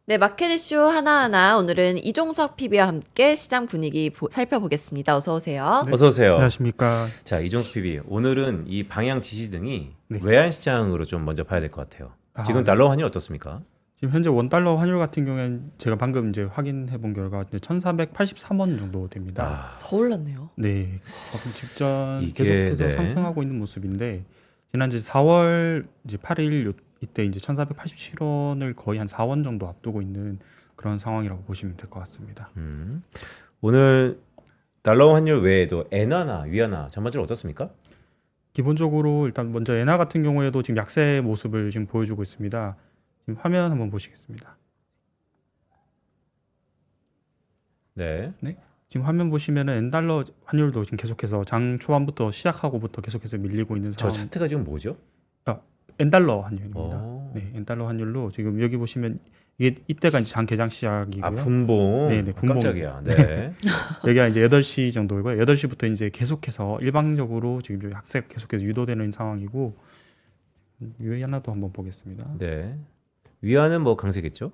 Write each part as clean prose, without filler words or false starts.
네, 마켓 이슈 하나하나 오늘은 이종석 PB와 함께 시장 분위기 살펴보겠습니다. 어서 오세요. 네, 어서 오세요. 안녕하십니까. 자, 이종수 PB. 오늘은 이 방향 지시 등이 네. 외환 시장으로 좀 먼저 봐야 될 것 같아요. 지금 네. 달러 환율 어떻습니다? 지금 현재 원달러 환율 같은 경우에는 제가 방금 이제 확인해 본 결과 이제 1,483원 정도 됩니다. 아, 더 올랐네요. 네, 방금 직전 이게, 계속해서 네. 상승하고 있는 모습인데 지난 이제 4월 이제 8일 이때 이제 1,487원을 거의 한 4원 정도 앞두고 있는 그런 상황이라고 보시면 될 것 같습니다. 오늘 달러 환율 외에도 엔화나 위안화 전반적으로 어떻습니까? 기본적으로 일단 먼저 엔화 같은 경우에도 지금 약세 모습을 지금 보여주고 있습니다. 지금 화면 한번 보시겠습니다. 네. 지금 화면 보시면은 엔달러 환율도 지금 계속해서 장 초반부터 시작하고부터 계속해서 밀리고 있는 저 상황. 차트가 지금 뭐죠? 엔달러 환율입니다. 오. 네, 엔달러 환율로 지금 여기 보시면 이게 이때가 이제 장 개장 시작이고요. 아, 분봉. 네네, 분봉. 깜짝이야. 네. 여기가 이제 8시 정도이고요. 8시부터 이제 계속해서 일방적으로 지금 좀 약세가 계속해서 유도되는 상황이고 위안화도 한번 보겠습니다. 네. 위안은 뭐 강세겠죠?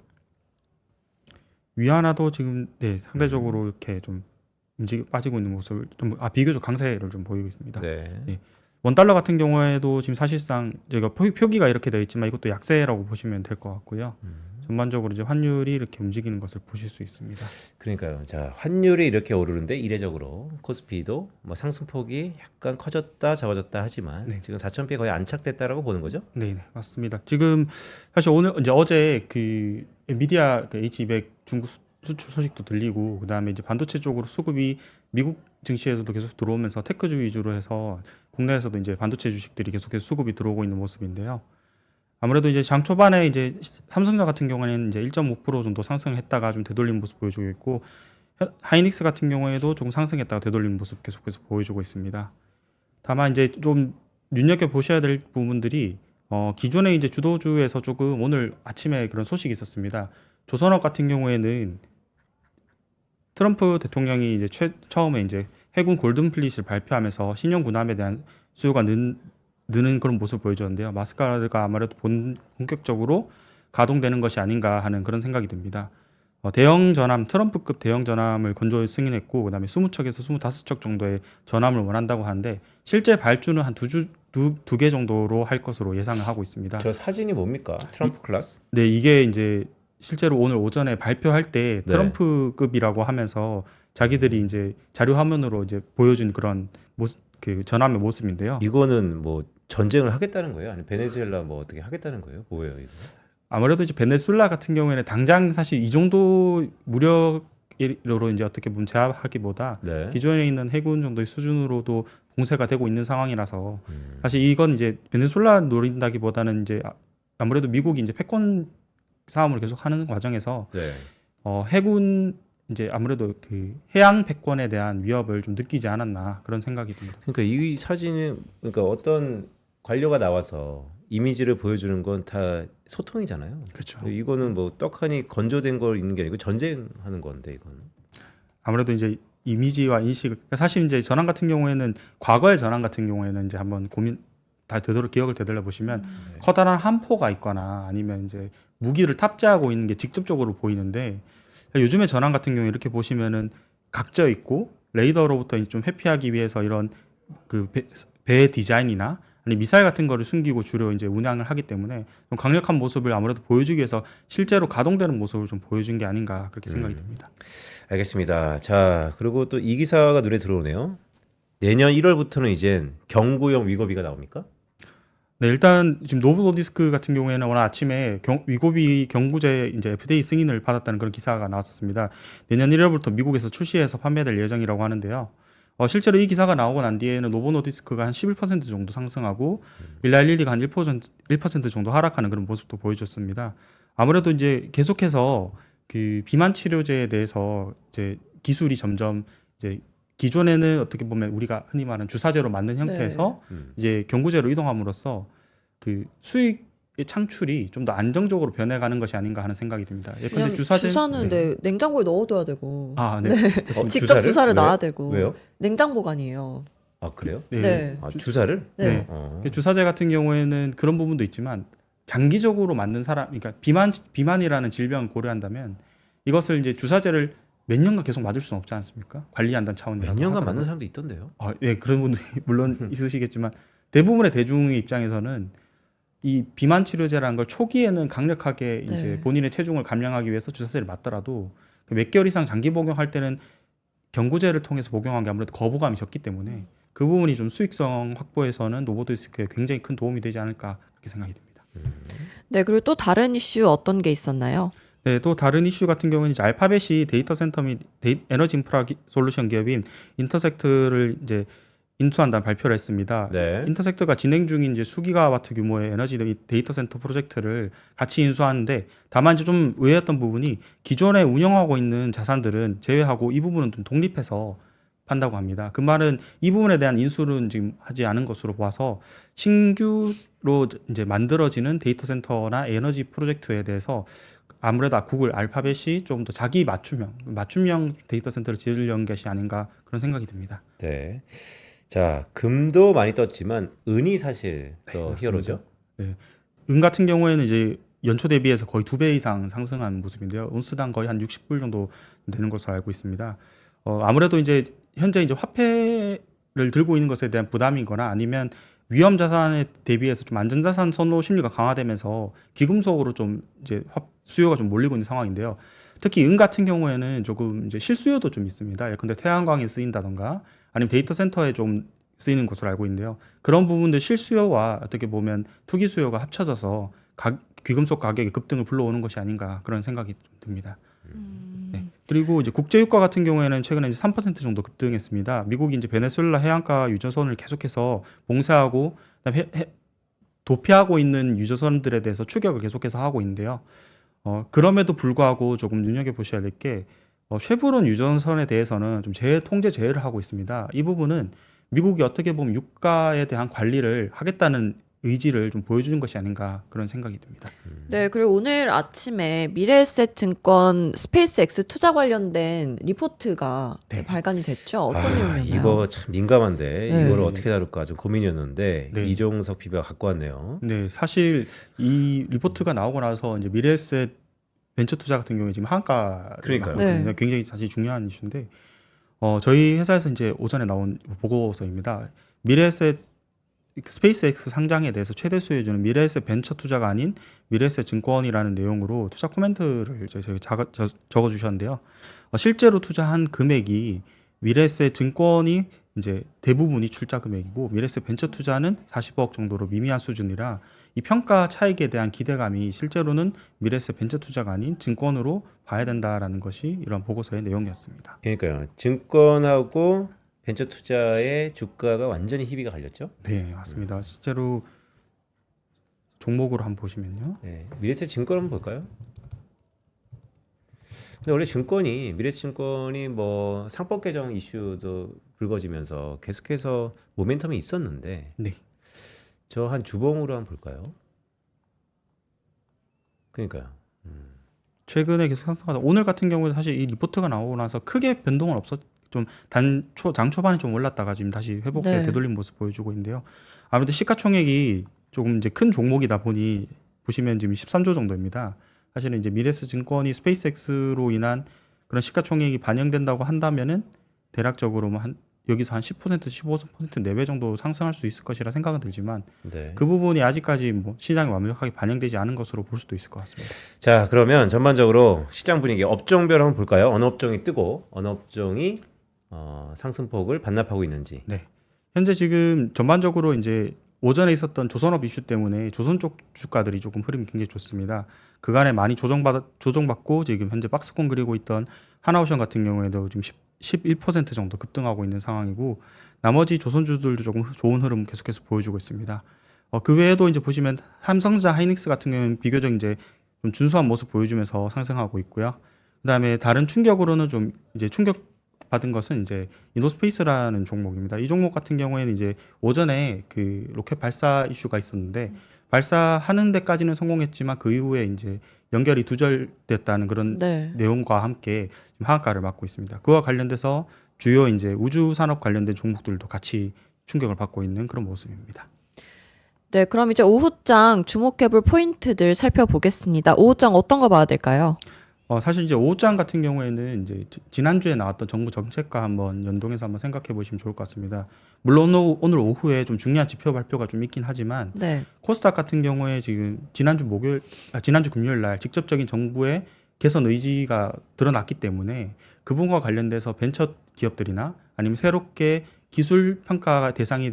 위안화도 지금 네, 상대적으로 이렇게 좀 빠지고 있는 모습을 좀 비교적 강세를 좀 보이고 있습니다. 네. 원달러 같은 경우에도 지금 사실상 저희가 표기가 이렇게 되어 있지만 이것도 약세라고 보시면 될 것 같고요. 전반적으로 이제 환율이 이렇게 움직이는 것을 보실 수 있습니다. 그러니까요. 자, 환율이 이렇게 오르는데 이례적으로 코스피도 뭐 상승폭이 약간 커졌다 작아졌다 하지만 네. 지금 4,000배 거의 안착됐다라고 보는 거죠? 네, 맞습니다. 지금 사실 오늘 이제 어제 그 엔비디아 그 H200 중국 수출 소식도 들리고 그다음에 이제 반도체 쪽으로 수급이 미국 증시에서도 계속 들어오면서 테크주 위주로 해서 국내에서도 이제 반도체 주식들이 계속해서 수급이 들어오고 있는 모습인데요. 아무래도 이제 장 초반에 이제 삼성전자 같은 경우에는 이제 1.5% 정도 상승했다가 좀 되돌린 모습 보여주고 있고 하이닉스 같은 경우에도 조금 상승했다가 되돌린 모습 계속해서 보여주고 있습니다. 다만 이제 좀 눈여겨 보셔야 될 부분들이 기존에 이제 주도주에서 조금 오늘 아침에 그런 소식이 있었습니다. 조선업 같은 경우에는 트럼프 대통령이 이제 처음에 이제 해군 골든 플릿을 발표하면서 신형 군함에 대한 수요가 느는 그런 모습을 보여줬는데요. 마스카라드가 아무래도 본격적으로 가동되는 것이 아닌가 하는 그런 생각이 듭니다. 대형 전함, 트럼프급 대형 전함을 건조 승인했고 그다음에 20척에서 25척 정도의 전함을 원한다고 하는데 실제 발주는 한 두 개 정도로 할 것으로 예상을 하고 있습니다. 저 사진이 뭡니까? 트럼프 클래스? 네, 이게 이제 실제로 오늘 오전에 발표할 때 네. 트럼프급이라고 하면서 자기들이 이제 자료 화면으로 이제 보여준 그런 모습, 그 전함의 모습인데요. 이거는 뭐 전쟁을 하겠다는 거예요? 아니면 베네수엘라 뭐 어떻게 하겠다는 거예요? 뭐예요, 이거? 아무래도 이제 베네수엘라 같은 경우에는 당장 사실 이 정도 무력으로 이제 어떻게 보면 제압하기보다 네. 기존에 있는 해군 정도의 수준으로도 봉쇄가 되고 있는 상황이라서 사실 이건 이제 베네수엘라 노린다기보다는 이제 아무래도 미국이 이제 패권 싸움을 계속 하는 과정에서 네. 해군 이제 아무래도 그 해양 패권에 대한 위협을 좀 느끼지 않았나 그런 생각이 듭니다. 그러니까 이 사진은 그러니까 어떤 관료가 나와서 이미지를 보여주는 건 다 소통이잖아요. 그렇죠. 이거는 뭐 떡하니 건조된 걸 있는 게 아니고 전쟁하는 건데 이거는. 아무래도 이제 이미지와 인식을 사실 이제 전함 같은 경우에는 과거의 전함 같은 경우에는 이제 한번 기억을 되돌려 보시면 커다란 함포가 있거나 아니면 이제 무기를 탑재하고 있는 게 직접적으로 보이는데 요즘의 전함 같은 경우 이렇게 보시면은 각져 있고 레이더로부터 좀 회피하기 위해서 이런 그 배 디자인이나 아니 미사일 같은 거를 숨기고 주로 이제 운항을 하기 때문에 좀 강력한 모습을 아무래도 보여주기 위해서 실제로 가동되는 모습을 좀 보여준 게 아닌가 그렇게 생각이 듭니다. 알겠습니다. 자, 그리고 또 이 기사가 눈에 들어오네요. 내년 1월부터는 이젠 경구용 위고비가 나옵니까? 네, 일단 지금 노브 노디스크 같은 경우에는 오늘 아침에 위고비 경구제 이제 FDA 승인을 받았다는 그런 기사가 나왔습니다. 내년 1월부터 미국에서 출시해서 판매될 예정이라고 하는데요. 실제로 이 기사가 나오고 난 뒤에는 노보 노디스크가 한 11% 정도 상승하고 일라이 릴리가 한 1% 정도 하락하는 그런 모습도 보여줬습니다. 아무래도 이제 계속해서 그 비만 치료제에 대해서 이제 기술이 점점 이제 기존에는 어떻게 보면 우리가 흔히 말하는 주사제로 맞는 형태에서 이제 경구제로 이동함으로써 그 수익의 창출이 좀 더 안정적으로 변해가는 것이 아닌가 하는 생각이 듭니다. 예컨대 그냥 주사는 네, 냉장고에 넣어둬야 되고 네. 직접 주사를 놔야 되고 왜요? 냉장 보관이에요. 아, 그래요? 네. 네. 아, 주사를? 네. 그 주사제 같은 경우에는 그런 부분도 있지만 장기적으로 맞는 사람, 그러니까 비만이라는 질병을 고려한다면 이것을 이제 주사제를 몇 년간 계속 맞을 수는 없지 않습니까? 관리한다는 차원에서 몇 년간 하더라도. 맞는 사람도 있던데요. 예, 그런 분들이 물론 있으시겠지만 대부분의 대중의 입장에서는 이 비만 치료제라는 걸 초기에는 강력하게 이제 네. 본인의 체중을 감량하기 위해서 주사제를 맞더라도 몇 개월 이상 장기 복용할 때는 경구제를 통해서 복용한 게 아무래도 거부감이 적기 때문에 그 부분이 좀 수익성 확보에서는 노보디스크에 굉장히 큰 도움이 되지 않을까 그렇게 생각이 듭니다. 네, 그리고 또 다른 이슈 어떤 게 있었나요? 네, 또 다른 이슈 같은 경우는 이제 알파벳이 데이터 센터 및 에너지 인프라 솔루션 기업인 인터섹트를 이제 인수한다는 발표를 했습니다. 네. 인터섹트가 진행 중인 이제 수기가와트 규모의 에너지 데이터 센터 프로젝트를 같이 인수하는데 다만 이제 좀 의외였던 부분이 기존에 운영하고 있는 자산들은 제외하고 이 부분은 좀 독립해서 판다고 합니다. 그 말은 이 부분에 대한 인수는 지금 하지 않은 것으로 보아서 신규로 이제 만들어지는 데이터 센터나 에너지 프로젝트에 대해서 아무래도 구글 알파벳이 좀 더 자기 맞춤형 데이터 센터를 지으려는 것이 아닌가 그런 생각이 듭니다. 네. 자, 금도 많이 떴지만 은이 사실 더 맞습니다. 히어로죠. 네. 은 같은 경우에는 이제 연초 대비해서 거의 2배 이상 상승한 모습인데요. 온스당 거의 한 60불 정도 되는 것으로 알고 있습니다. 아무래도 이제 현재 이제 화폐를 들고 있는 것에 대한 부담이거나 아니면 위험 자산에 대비해서 좀 안전 자산 선호 심리가 강화되면서 기금속으로 좀 이제 수요가 좀 몰리고 있는 상황인데요. 특히 은 같은 경우에는 조금 이제 실수요도 좀 있습니다. 예컨대 태양광에 쓰인다던가 아니면 데이터 센터에 좀 쓰이는 것으로 알고 있는데요. 그런 부분들 실수요와 어떻게 보면 투기 수요가 합쳐져서 귀금속 가격의 급등을 불러오는 것이 아닌가 그런 생각이 좀 듭니다. 네. 그리고 이제 국제유가 같은 경우에는 최근에 이제 3% 정도 급등했습니다. 미국이 이제 베네수엘라 해안가 유조선을 계속해서 봉쇄하고 그다음에 도피하고 있는 유조선들에 대해서 추격을 계속해서 하고 있는데요. 그럼에도 불구하고 조금 눈여겨 보셔야 될 게 쉐보론 유조선에 대해서는 좀 통제 제외를 하고 있습니다. 이 부분은 미국이 어떻게 보면 유가에 대한 관리를 하겠다는 의지를 좀 보여주는 것이 아닌가 그런 생각이 듭니다. 네, 그리고 오늘 아침에 미래에셋 증권 스페이스X 투자 관련된 리포트가 네. 발간이 됐죠. 어떤 내용이었나요? 이거 참 민감한데 네. 이걸 어떻게 다룰까 좀 고민이었는데 네. 이종석 PB가 갖고 왔네요. 네, 사실 이 리포트가 나오고 나서 이제 미래에셋 벤처 투자 같은 경우에 지금 하한가 그러니까요. 네. 굉장히 사실 중요한 이슈인데 저희 회사에서 이제 오전에 나온 보고서입니다. 미래에셋 스페이스X 상장에 대해서 최대 수혜주는 미래에셋 벤처 투자가 아닌 미래에셋 증권이라는 내용으로 투자 코멘트를 저희 적어 주셨는데요. 실제로 투자한 금액이 미래에셋 증권이 이제 대부분이 출자 금액이고 미래에셋 벤처 투자는 40억 정도로 미미한 수준이라 이 평가 차익에 대한 기대감이 실제로는 미래에셋 벤처 투자가 아닌 증권으로 봐야 된다라는 것이 이런 보고서의 내용이었습니다. 그러니까요. 증권하고 벤처 투자의 주가가 완전히 희비가 갈렸죠. 네, 맞습니다. 실제로 종목으로 한번 보시면요. 네. 미래에셋 증권 한번 볼까요? 근데 원래 미래에셋 증권이 뭐 상법 개정 이슈도 불거지면서 계속해서 모멘텀이 있었는데 네. 저 한 주봉으로 한번 볼까요? 그러니까요. 최근에 계속 상승하다 오늘 같은 경우는 사실 이 리포트가 나오고 나서 크게 변동은 좀 장 초반에 좀 올랐다가 지금 다시 회복해 네. 되돌린 모습 보여주고 있는데요. 아무래도 시가총액이 조금 이제 큰 종목이다 보니 보시면 지금 13조 정도입니다. 사실은 이제 미래에셋 증권이 스페이스X로 인한 그런 시가총액이 반영된다고 한다면은 대략적으로 뭐 여기서 한 10%, 15% 내외 정도 상승할 수 있을 것이라 생각은 들지만 네. 그 부분이 아직까지 뭐 시장에 완벽하게 반영되지 않은 것으로 볼 수도 있을 것 같습니다. 자, 그러면 전반적으로 시장 분위기 업종별 한번 볼까요? 어느 업종이 뜨고 어느 업종이 상승폭을 반납하고 있는지. 네. 현재 지금 전반적으로 이제 오전에 있었던 조선업 이슈 때문에 조선 쪽 주가들이 조금 흐름이 굉장히 좋습니다. 그간에 많이 조정받고 지금 현재 박스권 그리고 있던 하나오션 같은 경우에도 지금 11% 정도 급등하고 있는 상황이고 나머지 조선주들도 조금 좋은 흐름 계속해서 보여주고 있습니다. 그 외에도 이제 보시면 삼성전자, 하이닉스 같은 경우는 비교적 이제 좀 준수한 모습 보여주면서 상승하고 있고요. 그다음에 다른 충격으로는 좀 이제 받은 것은 이제 인도스페이스라는 종목입니다. 이 종목 같은 경우에는 이제 오전에 그 로켓 발사 이슈가 있었는데 발사하는 데까지는 성공했지만 그 이후에 이제 연결이 두절됐다는 그런 네. 내용과 함께 지금 하한가를 맞고 있습니다. 그와 관련돼서 주요 이제 우주 산업 관련된 종목들도 같이 충격을 받고 있는 그런 모습입니다. 네, 그럼 이제 오후장 주목해볼 포인트들 살펴보겠습니다. 오후장 어떤 거 봐야 될까요? 사실 이제 오후장 같은 경우에는 이제 지난주에 나왔던 정부 정책과 한번 연동해서 한번 생각해 보시면 좋을 것 같습니다. 물론 오늘 오후에 좀 중요한 지표 발표가 좀 있긴 하지만 네. 코스닥 같은 경우에 지금 지난주 금요일 날 직접적인 정부의 개선 의지가 드러났기 때문에 그 부분과 관련돼서 벤처 기업들이나 아니면 새롭게 기술 평가 대상이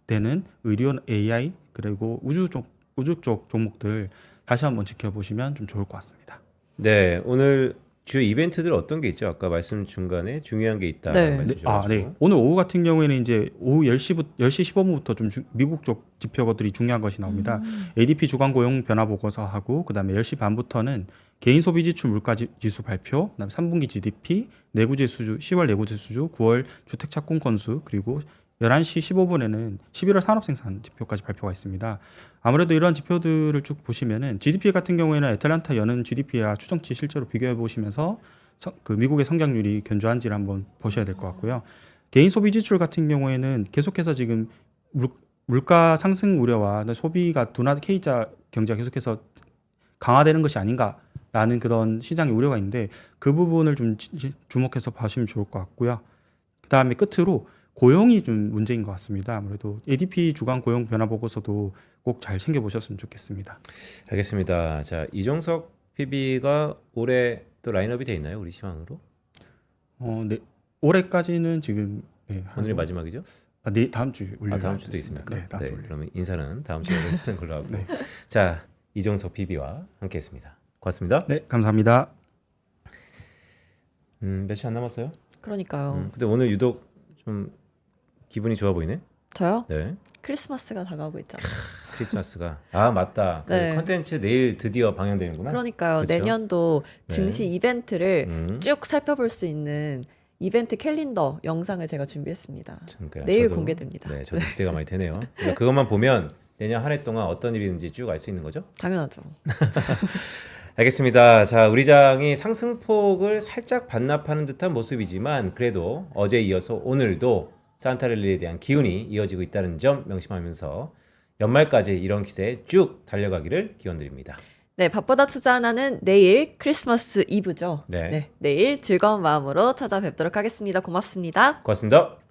되는 의료, AI 그리고 우주 쪽 종목들 다시 한번 지켜보시면 좀 좋을 것 같습니다. 네, 오늘 주요 이벤트들 어떤 게 있죠? 아까 말씀 중간에 중요한 게 있다 네. 말씀 주셔가지고. 네. 오늘 오후 같은 경우에는 이제 오후 10시 15분부터 좀 미국 쪽 지표들이 중요한 것이 나옵니다. ADP 주간 고용 변화 보고서하고 그다음에 10시 반부터는 개인 소비 지출 물가 지수 발표, 그다음에 3분기 GDP, 내구재 수주, 10월 내구재 수주, 9월 주택 착공 건수 그리고 11시 15분에는 11월 산업생산 지표까지 발표가 있습니다. 아무래도 이런 지표들을 쭉 보시면은 GDP 같은 경우에는 애틀란타 연은 GDP와 추정치 실제로 비교해 보시면서 그 미국의 성장률이 견조한지를 한번 보셔야 될 것 같고요. 개인 소비 지출 같은 경우에는 계속해서 지금 물가 상승 우려와 소비가 K자 경제가 계속해서 강화되는 것이 아닌가라는 그런 시장의 우려가 있는데 그 부분을 좀 주목해서 보시면 좋을 것 같고요. 그 다음에 끝으로 고용이 좀 문제인 것 같습니다. 아무래도 ADP 주간 고용 변화 보고서도 꼭 잘 챙겨보셨으면 좋겠습니다. 알겠습니다. 자, 이종석 PB가 올해 또 라인업이 돼 있나요? 우리 시황으로? 네. 올해까지는 지금 오늘이 마지막이죠? 네, 다음 주 올려. 다음 주도 있습니까? 네, 다음 주 올려. 그러면 인사는 다음 주에 하는 걸로 하고. 네. 자, 이종석 PB와 함께했습니다. 고맙습니다. 네, 감사합니다. 며칠 안 남았어요? 그러니까요. 근데 오늘 유독 좀 기분이 좋아 보이네. 저요? 네. 크리스마스가 다가오고 있잖아요. 크리스마스가 맞다. 네. 그 컨텐츠 내일 드디어 방영되는구나. 그러니까요. 그쵸? 내년도 네. 증시 이벤트를 쭉 쭉 살펴볼 수 있는 이벤트 캘린더 영상을 제가 준비했습니다. 그러니까요. 내일 저도, 공개됩니다. 네, 저도 기대가 많이 되네요. 그러니까 그것만 보면 내년 한 해 동안 어떤 일이 있는지 쭉 알 수 있는 거죠. 당연하죠. 알겠습니다. 자, 우리 장이 상승폭을 살짝 반납하는 듯한 모습이지만 그래도 어제에 이어서 오늘도 산타랠리에 대한 기운이 이어지고 있다는 점 명심하면서 연말까지 이런 기세에 쭉 달려가기를 기원드립니다. 네, 밥보다 투자 하나는 내일 크리스마스 이브죠. 네. 내일 즐거운 마음으로 찾아뵙도록 하겠습니다. 고맙습니다. 고맙습니다.